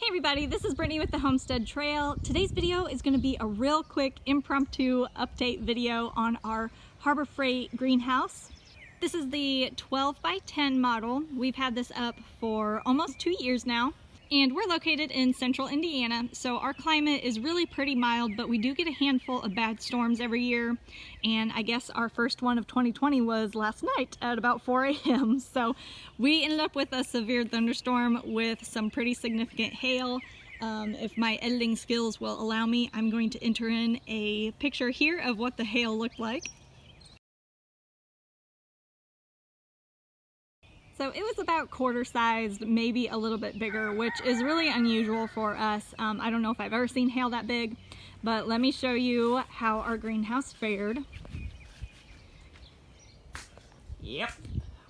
everybody, this is Brittany with the Homestead Trail. Today's video is going to be a real quick impromptu update video on our Harbor Freight greenhouse. This is the 12 by 10 model. We've had this up for almost 2 years now, and we're located in central Indiana, so our climate is really pretty mild, but we do get a handful of bad storms every year, and I guess our first one of 2020 was last night at about 4 a.m. So we ended up with a severe thunderstorm with some pretty significant hail. If my editing skills will allow me, I'm going to enter in a picture here of what the hail looked like. So it was about quarter sized, maybe a little bit bigger, which is really unusual for us. I don't know if I've ever seen hail that big, but let me show you how our greenhouse fared. Yep,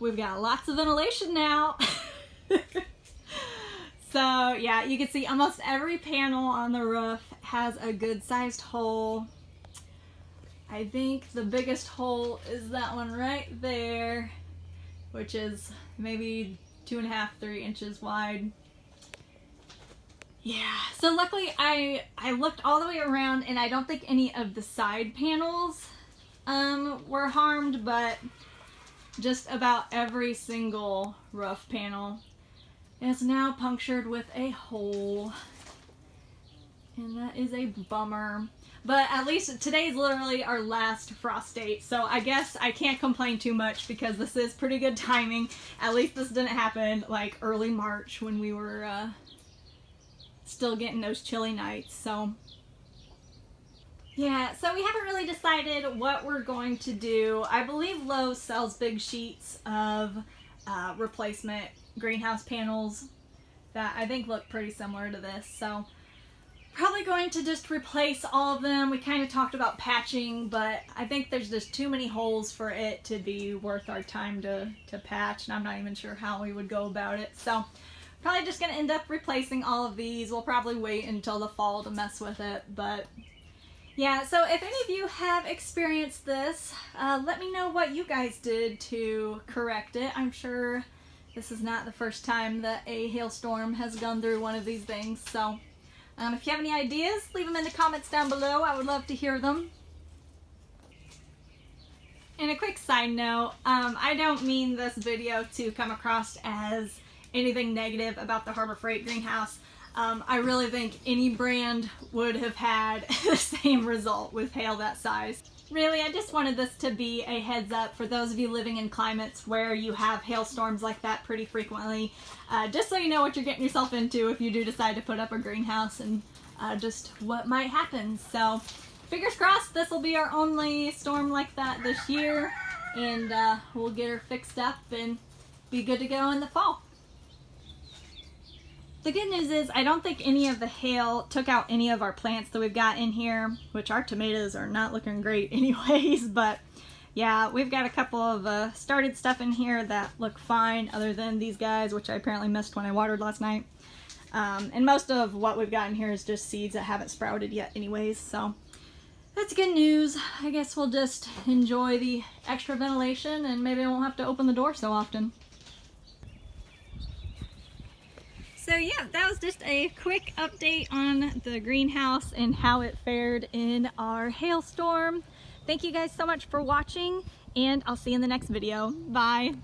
we've got lots of ventilation now. So yeah, you can see almost every panel on the roof has a good sized hole. I think the biggest hole is that one right there, which is maybe 2.5, 3 inches wide. Yeah, so luckily I looked all the way around and I don't think any of the side panels were harmed, but just about every single roof panel is now punctured with a hole, and that is a bummer. But at least today's literally our last frost date, so I guess I can't complain too much because this is pretty good timing. At least this didn't happen like early March when we were still getting those chilly nights. So yeah, so we haven't really decided what we're going to do. I believe Lowe's sells big sheets of replacement greenhouse panels that I think look pretty similar to this, so probably going to just replace all of them. We kind of talked about patching, but I think there's just too many holes for it to be worth our time to patch, and I'm not even sure how we would go about it. So probably just going to end up replacing all of these. We'll probably wait until the fall to mess with it, but yeah, so if any of you have experienced this, let me know what you guys did to correct it. I'm sure this is not the first time that a hailstorm has gone through one of these things, so if you have any ideas, leave them in the comments down below. I would love to hear them. And a quick side note, I don't mean this video to come across as anything negative about the Harbor Freight greenhouse. I really think any brand would have had the same result with hail that size. Really, I just wanted this to be a heads up for those of you living in climates where you have hailstorms like that pretty frequently, just so you know what you're getting yourself into if you do decide to put up a greenhouse, and just what might happen. So fingers crossed this will be our only storm like that this year, and we'll get her fixed up and be good to go in the fall. The good news is I don't think any of the hail took out any of our plants that we've got in here, which our tomatoes are not looking great anyways, but yeah, we've got a couple of started stuff in here that look fine other than these guys, which I apparently missed when I watered last night. And most of what we've got in here is just seeds that haven't sprouted yet anyways, so that's good news. I guess we'll just enjoy the extra ventilation and maybe I won't have to open the door so often. So yeah, that was just a quick update on the greenhouse and how it fared in our hailstorm. Thank you guys so much for watching, and I'll see you in the next video. Bye!